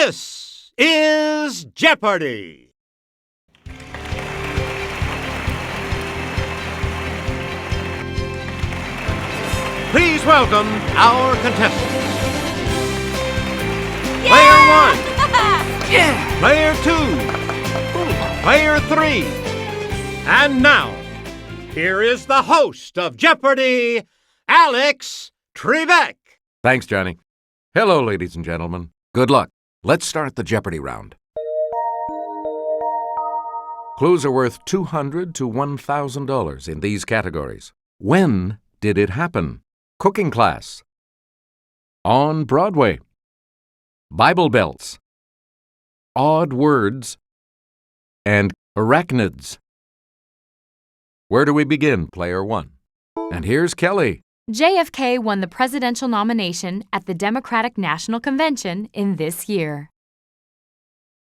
This is Jeopardy! Please welcome our contestants. Yeah! Player 1. Yeah! Player 2. Player 3. And now, here is the host of Jeopardy, Alex Trebek. Thanks, Johnny. Hello, ladies and gentlemen. Good luck. Let's start the Jeopardy round. Clues are worth $200 to $1,000 in these categories. When did it happen? Cooking class. On Broadway. Bible belts. Odd words. And arachnids. Where do we begin, Player 1? And here's Kelly. JFK won the presidential nomination at the Democratic National Convention in this year.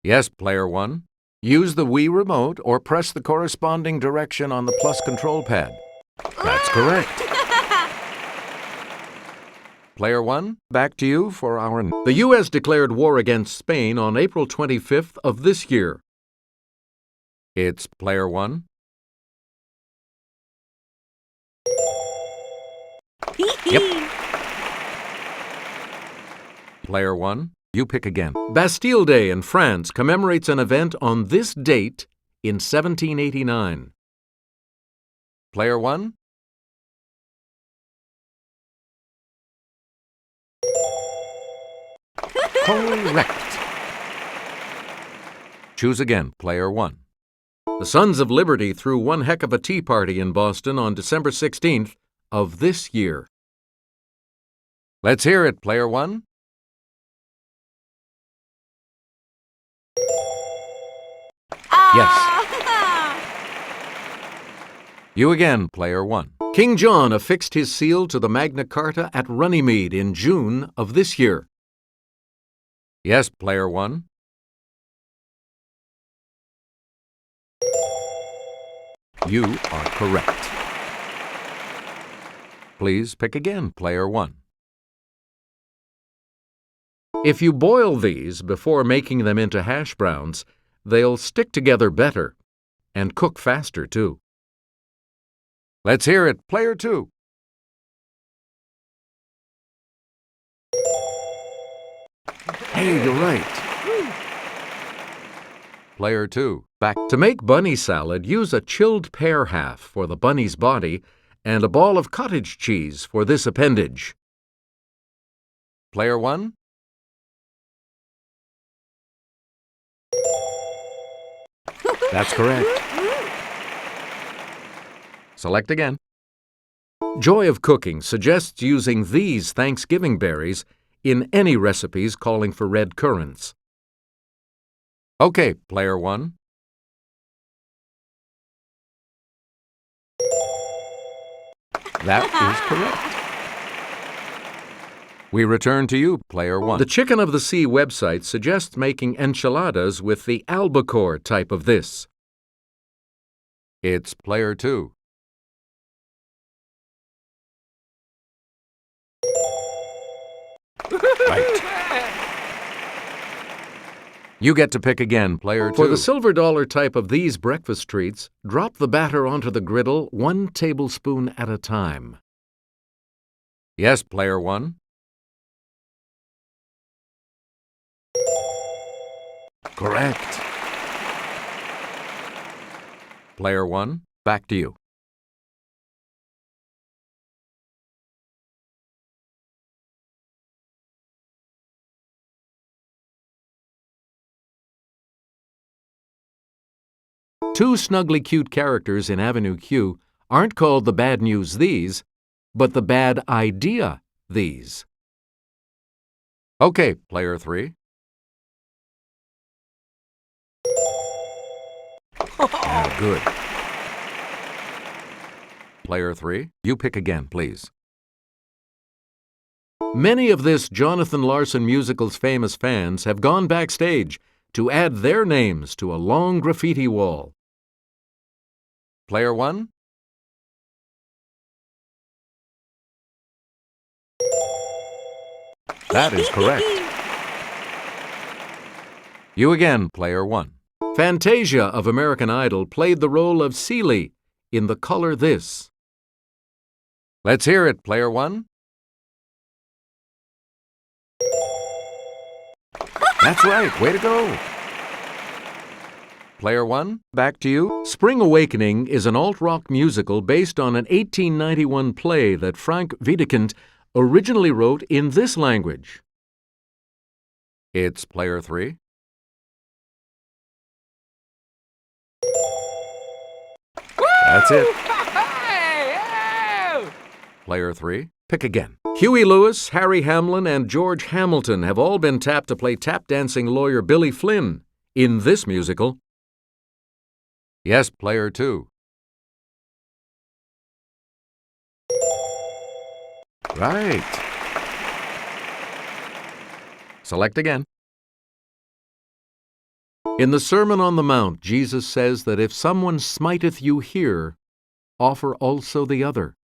Yes, Player 1. Use the Wii remote or press the corresponding direction on the plus control pad. That's correct. Player 1, back to you for our... The U.S. declared war against Spain on April 25th of this year. It's Player 1. Yep. Player 1, you pick again. Bastille Day in France commemorates an event on this date in 1789. Player 1. Correct. Choose again, Player 1. The Sons of Liberty threw one heck of a tea party in Boston on December 16th of this year. Let's hear it, Player 1. Yes. You again, Player 1. King John affixed his seal to the Magna Carta at Runnymede in June of this year. Yes, Player 1. You are correct. Please pick again, Player 1. If you boil these before making them into hash browns, they'll stick together better and cook faster, too. Let's hear it, Player 2. Hey, you're right. Player 2, back. To make bunny salad, use a chilled pear half for the bunny's body and a ball of cottage cheese for this appendage. Player 1. That's correct. Select again. Joy of Cooking suggests using these Thanksgiving berries in any recipes calling for red currants. Okay, Player 1. That is correct. We return to you, Player 1. The Chicken of the Sea website suggests making enchiladas with the albacore type of this. It's Player 2. Right. You get to pick again, Player 2. For the silver dollar type of these breakfast treats, drop the batter onto the griddle 1 tablespoon at a time. Yes, Player 1. Correct. Player 1, back to you. Two snugly cute characters in Avenue Q aren't called the Bad News These, but the Bad Idea These. Okay, Player 3. Good. Player 3, you pick again, please. Many of this Jonathan Larson musical's famous fans have gone backstage to add their names to a long graffiti wall. Player 1. That is correct. You again, player 1. Fantasia of American Idol played the role of Celie in The Color This. Let's hear it, player 1. That's right, way to go. Player 1, back to you. Spring Awakening is an alt-rock musical based on an 1891 play that Frank Wedekind originally wrote in this language. It's player 3. That's it. Player 3, pick again. Huey Lewis, Harry Hamlin, and George Hamilton have all been tapped to play tap-dancing lawyer Billy Flynn in this musical. Yes, player 2. Right. Select again. In the Sermon on the Mount, Jesus says that if someone smiteth you here, offer also the other.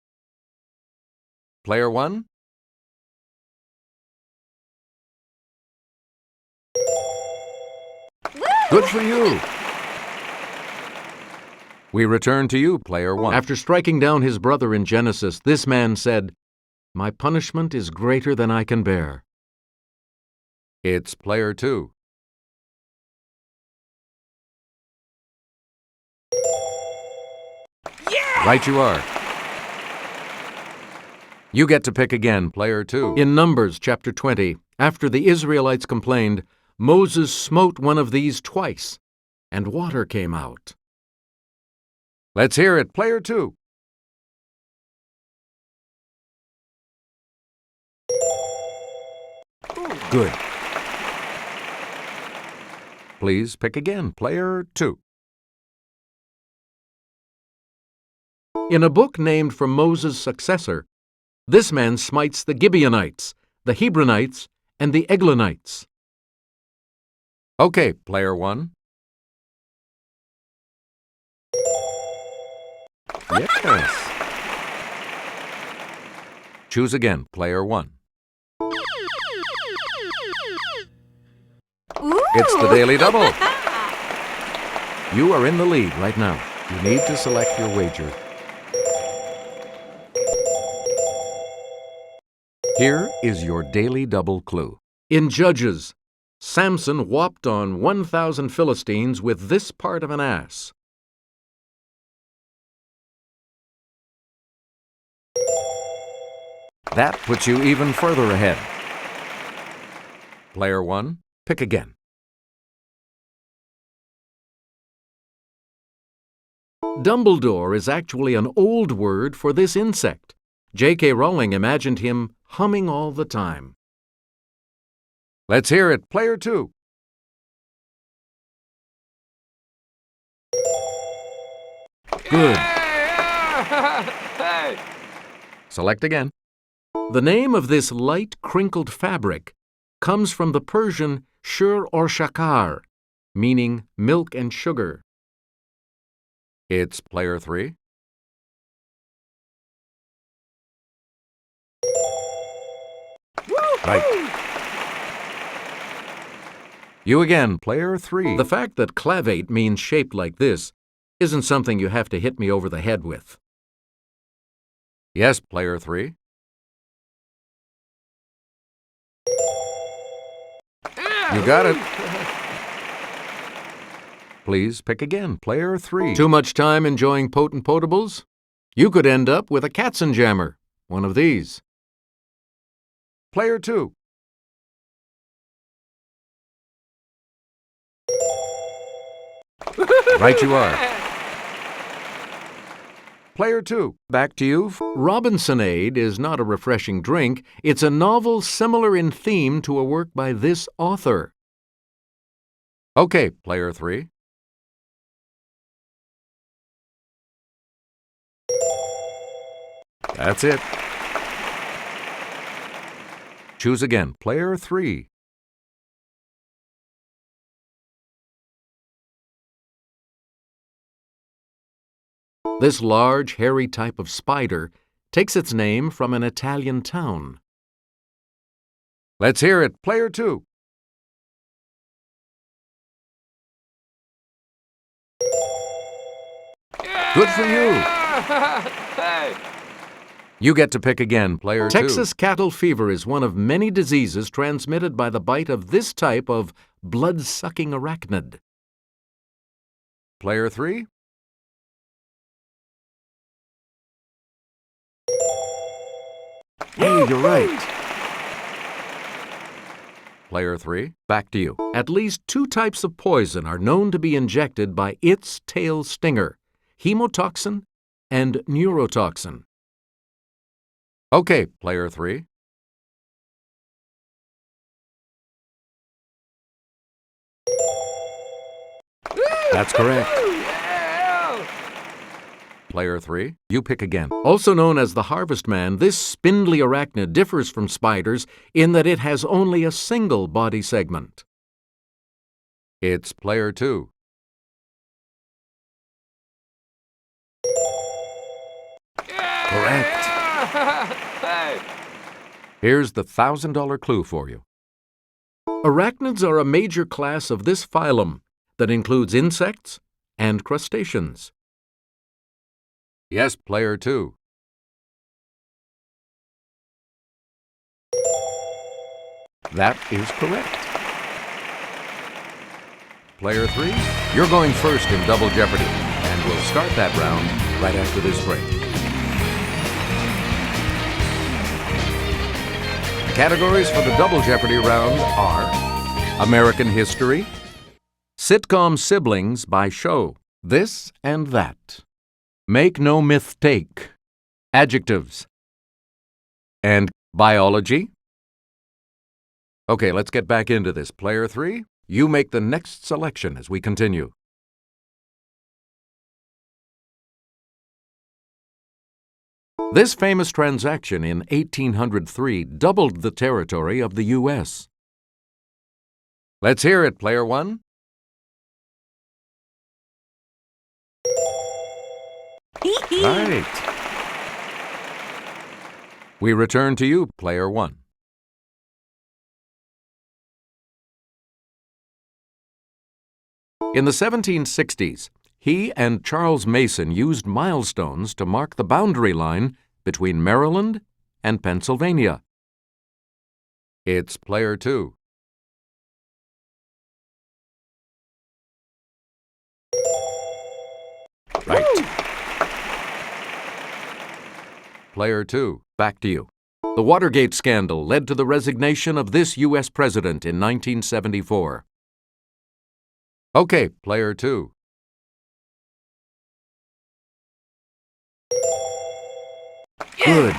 Player 1? Good for you. We return to you, player 1. After striking down his brother in Genesis, this man said, "My punishment is greater than I can bear." It's player 2. Yeah! Right you are. You get to pick again, player 2. In Numbers chapter 20, after the Israelites complained, Moses smote one of these twice, and water came out. Let's hear it, player 2. Good. Please pick again, player 2. In a book named for Moses' successor, this man smites the Gibeonites, the Hebronites, and the Eglonites. Okay, player 1. Yes. Choose again, player 1. It's the Daily Double. You are in the lead right now. You need to select your wager. Here is your Daily Double clue. In Judges, Samson whopped on 1,000 Philistines with this part of an ass. That puts you even further ahead. Player 1, pick again. Dumbledore is actually an old word for this insect. J.K. Rowling imagined him humming all the time. Let's hear it, player 2. Good. Select again. The name of this light, crinkled fabric comes from the Persian shur or shakar, meaning milk and sugar. It's player 3. Right. You again, player 3. The fact that clavate means shaped like this isn't something you have to hit me over the head with. Yes, player 3. You got it. Please pick again, player 3. Too much time enjoying potent potables? You could end up with a Katzenjammer, one of these. Player 2. Right you are. Player 2, back to you. Robinsonade is not a refreshing drink. It's a novel similar in theme to a work by this author. Okay, player 3. That's it. Choose again, player 3. This large, hairy type of spider takes its name from an Italian town. Let's hear it, player 2. Good for you. You get to pick again, player 2. Texas cattle fever is one of many diseases transmitted by the bite of this type of blood-sucking arachnid. Player 3. Hey, you're right. Player 3, back to you. At least 2 types of poison are known to be injected by its tail stinger: hemotoxin and neurotoxin. Okay, player 3. That's correct. Player 3, you pick again. Also known as the Harvest Man, this spindly arachnid differs from spiders in that it has only a single body segment. It's player 2. Correct. Here's the $1,000 clue for you. Arachnids are a major class of this phylum that includes insects and crustaceans. Yes, player 2. That is correct. Player 3, you're going first in Double Jeopardy, and we'll start that round right after this break. The categories for the Double Jeopardy round are American History, Sitcom Siblings by Show, This and That, Make No Mistake, Adjectives, and Biology. Okay, let's get back into this. Player 3, you make the next selection as we continue. This famous transaction in 1803 doubled the territory of the U.S. Let's hear it, player 1. Right. We return to you, player 1. In the 1760s, he and Charles Mason used milestones to mark the boundary line between Maryland and Pennsylvania. It's player 2. Right. Player 2, back to you. The Watergate scandal led to the resignation of this U.S. president in 1974. Okay, player 2. Good.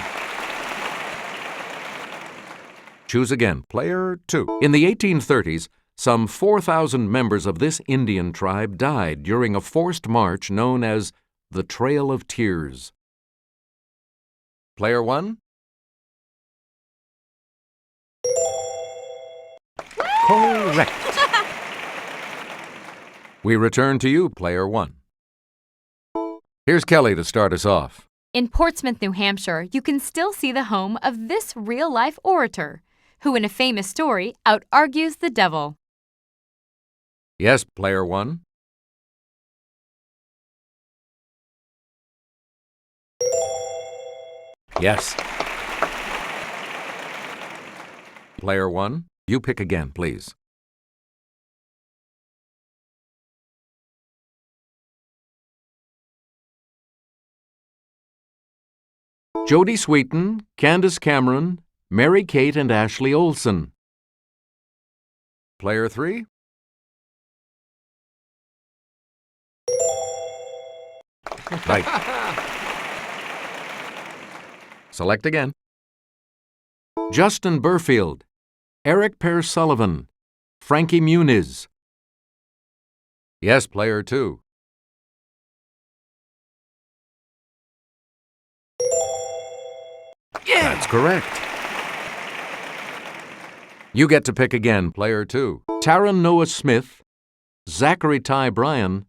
Choose again, player 2. In the 1830s, some 4,000 members of this Indian tribe died during a forced march known as the Trail of Tears. Player 1. Correct. We return to you, player 1. Here's Kelly to start us off. In Portsmouth, New Hampshire, you can still see the home of this real-life orator, who in a famous story out-argues the devil. Yes, player 1. Yes. Player 1, you pick again, please. Jodie Sweetin, Candace Cameron, Mary Kate and Ashley Olsen. Player 3. Right. Select again. Justin Burfield, Eric Pear Sullivan, Frankie Muniz. Yes, player 2. Yeah. That's correct. You get to pick again, player 2. Taron Noah Smith, Zachary Ty Bryan,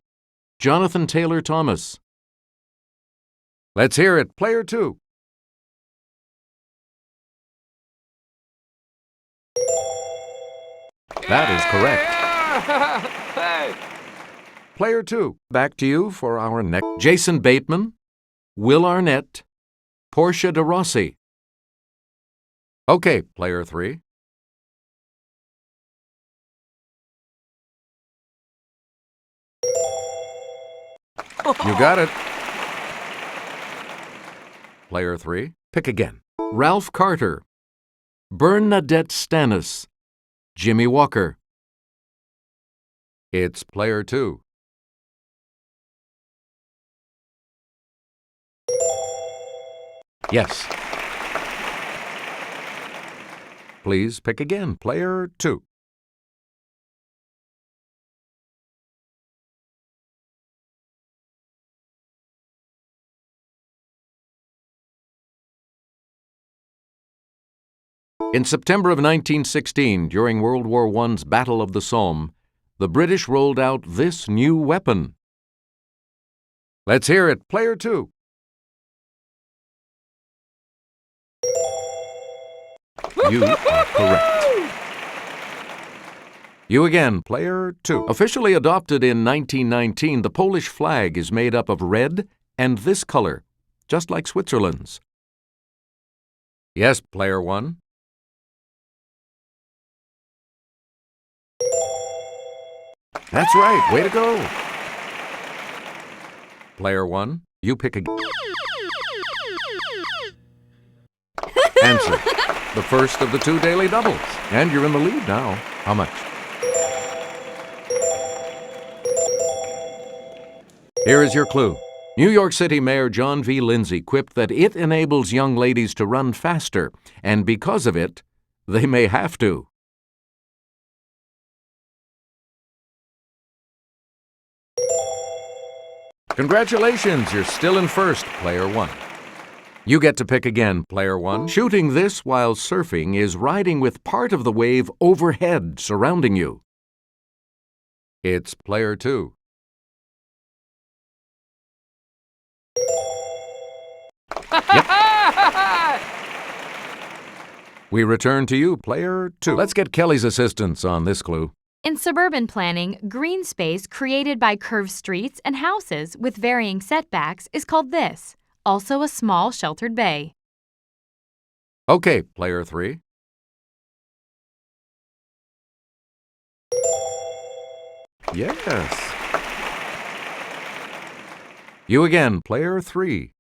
Jonathan Taylor Thomas. Let's hear it, player 2. That is correct. Player 2, back to you for our next. Jason Bateman, Will Arnett, Portia de Rossi. Okay, Player 3. You got it. Player 3, pick again. Ralph Carter, Bernadette Stannis, Jimmy Walker. It's Player 2. Yes. Please pick again. Player 2. In September of 1916, during World War I's Battle of the Somme, the British rolled out this new weapon. Let's hear it. Player 2. You are correct. You again, Player 2. Officially adopted in 1919, the Polish flag is made up of red and this color, just like Switzerland's. Yes, Player 1. That's right. Way to go. Player 1, you pick again. Answer. The first of the 2 daily doubles. And you're in the lead now. How much? Here is your clue. New York City Mayor John V. Lindsay quipped that it enables young ladies to run faster, and because of it, they may have to. Congratulations, you're still in first, Player 1. You get to pick again, Player 1. Shooting this while surfing is riding with part of the wave overhead surrounding you. It's Player 2. Yep. We return to you, Player 2. Let's get Kelly's assistance on this clue. In suburban planning, green space created by curved streets and houses with varying setbacks is called this, also a small sheltered bay. Okay, Player 3. Yes. You again, Player 3.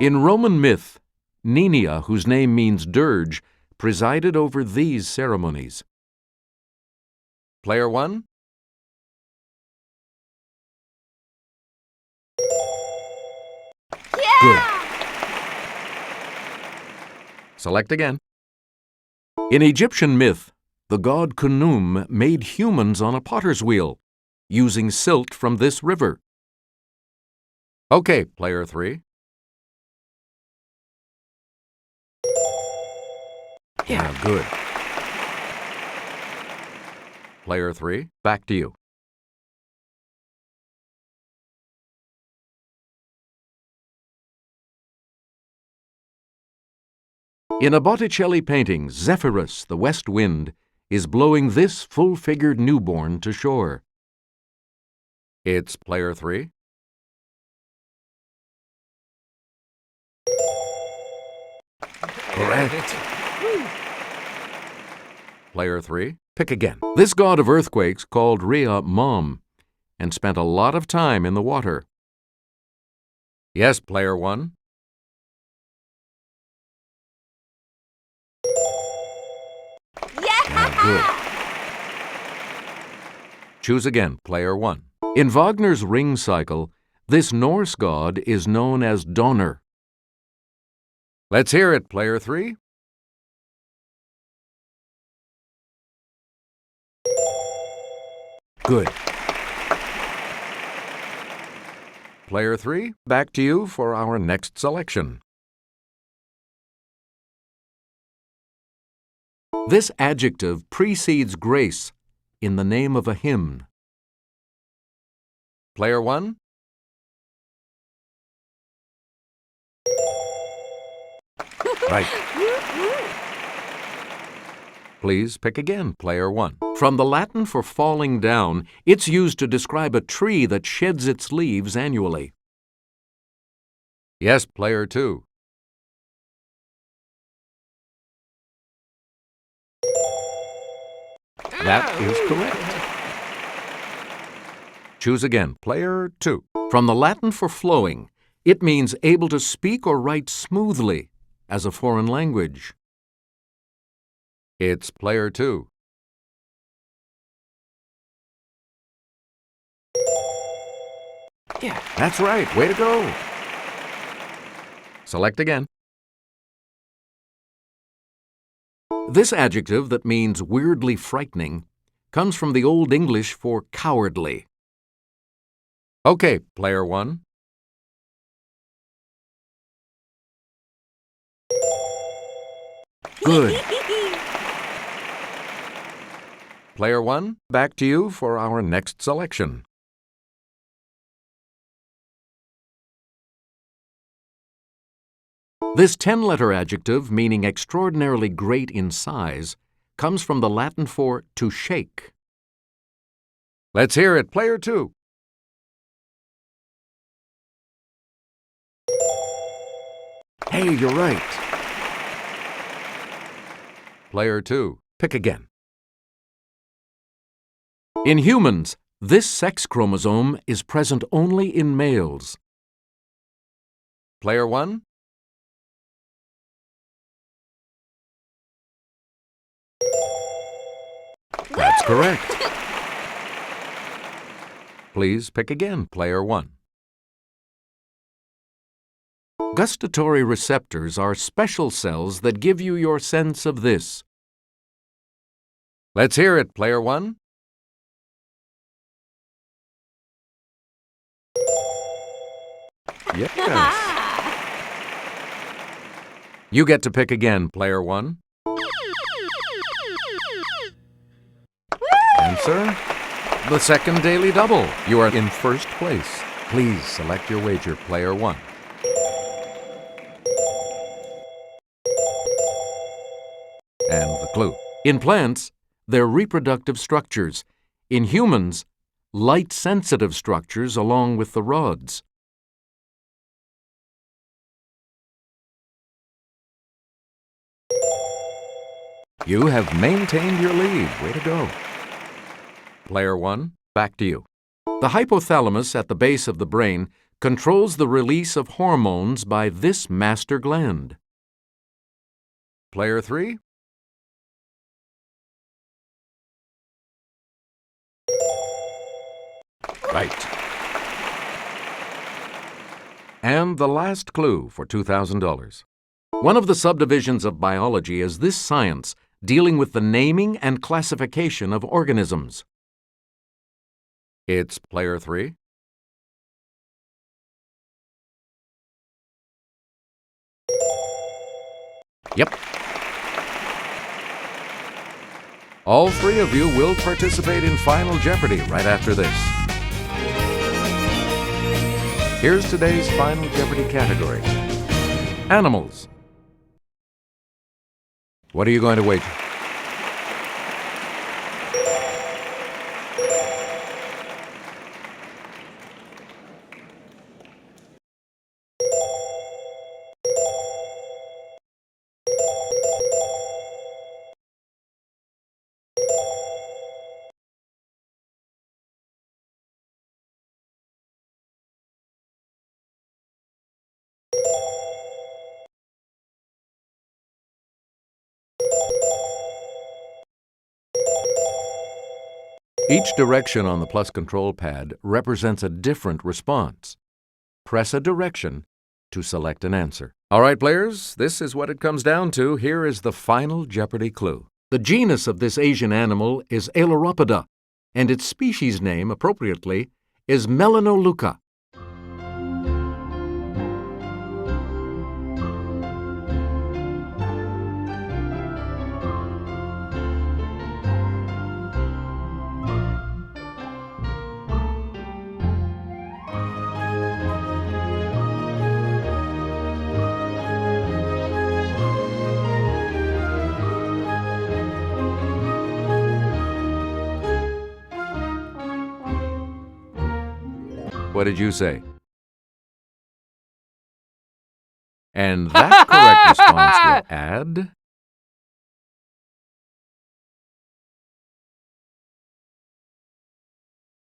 In Roman myth, Nenia, whose name means dirge, presided over these ceremonies. Player 1. Yeah! Good. Select again. In Egyptian myth, the god Khnum made humans on a potter's wheel, using silt from this river. Okay, Player 3. Yeah, good. Player 3, back to you. In a Botticelli painting, Zephyrus, the west wind, is blowing this full-figured newborn to shore. It's Player 3. Correct. Player 3, pick again. This god of earthquakes called Rhea Mom and spent a lot of time in the water. Yes, Player 1. Yeah! Good. Choose again, Player 1. In Wagner's Ring Cycle, this Norse god is known as Donner. Let's hear it, Player 3. Good. Player 3, back to you for our next selection. This adjective precedes grace in the name of a hymn. Player 1. Right. Please pick again, player 1. From the Latin for falling down, it's used to describe a tree that sheds its leaves annually. Yes, player 2. That is correct. Choose again, player 2. From the Latin for flowing, it means able to speak or write smoothly as a foreign language. It's player 2. Yeah, that's right. Way to go. Select again. This adjective that means weirdly frightening comes from the Old English for cowardly. Okay, player 1. Good. Player 1, back to you for our next selection. This 10-letter adjective, meaning extraordinarily great in size, comes from the Latin for to shake. Let's hear it, player 2. Hey, you're right. Player 2, pick again. In humans, this sex chromosome is present only in males. Player 1. That's correct. Please pick again, player 1. Gustatory receptors are special cells that give you your sense of this. Let's hear it, player 1. Yes. You get to pick again, player 1. Answer: the second daily double. You are in first place. Please select your wager, player 1. And the clue. In plants, they're reproductive structures. In humans, light-sensitive structures along with the rods. You have maintained your lead. Way to go. Player 1, back to you. The hypothalamus at the base of the brain controls the release of hormones by this master gland. Player 3. Right. And the last clue for $2,000. One of the subdivisions of biology is this science dealing with the naming and classification of organisms. It's player 3. Yep. All three of you will participate in Final Jeopardy right after this. Here's today's Final Jeopardy category. Animals. What are you going to wager? Each direction on the plus control pad represents a different response. Press a direction to select an answer. All right, players, this is what it comes down to. Here is the Final Jeopardy clue. The genus of this Asian animal is Ailuropoda, and its species name, appropriately, is Melanoleuca. What did you say? And that correct response will add...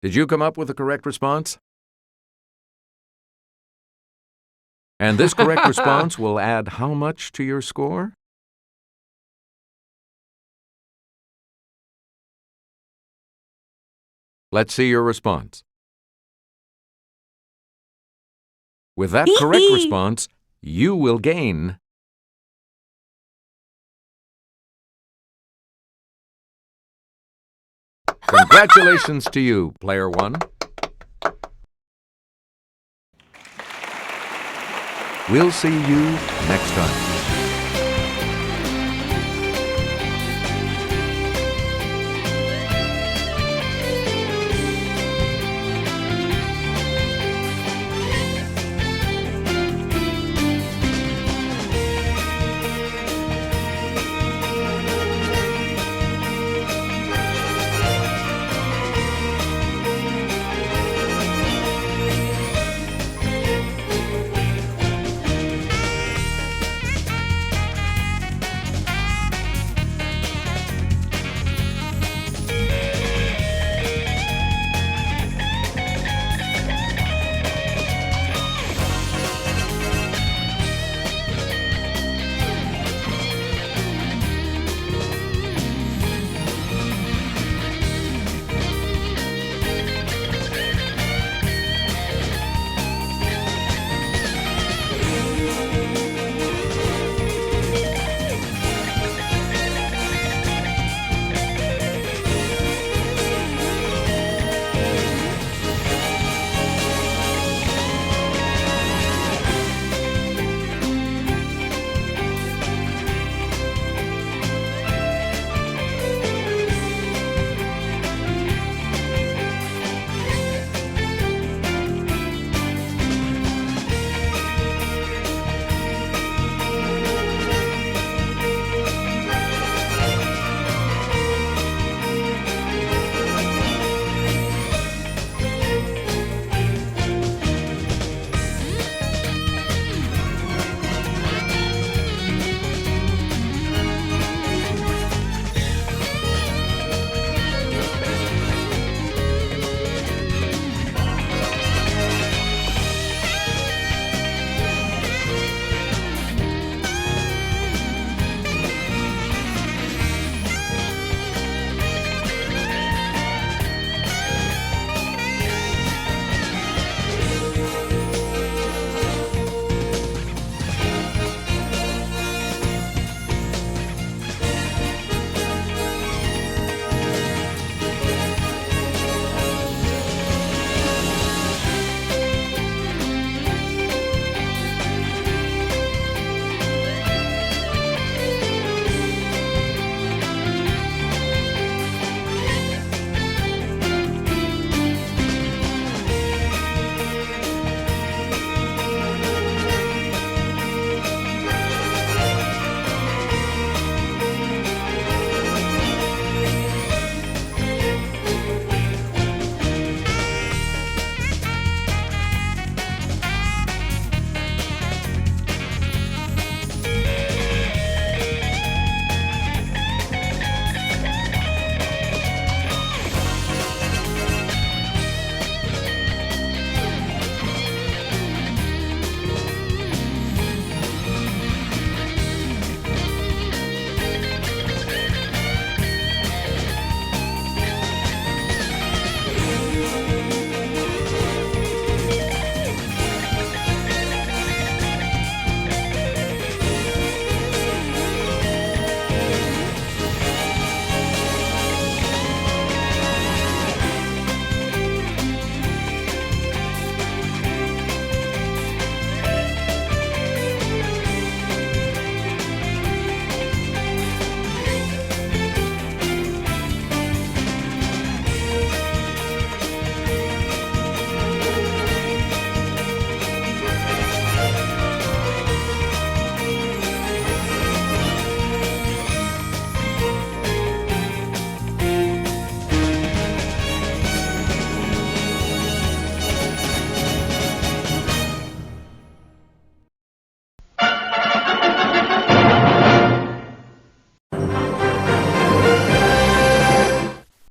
Did you come up with the correct response? And this correct response will add how much to your score? Let's see your response. With that correct response, you will gain Congratulations to you, player one. We'll see you next time.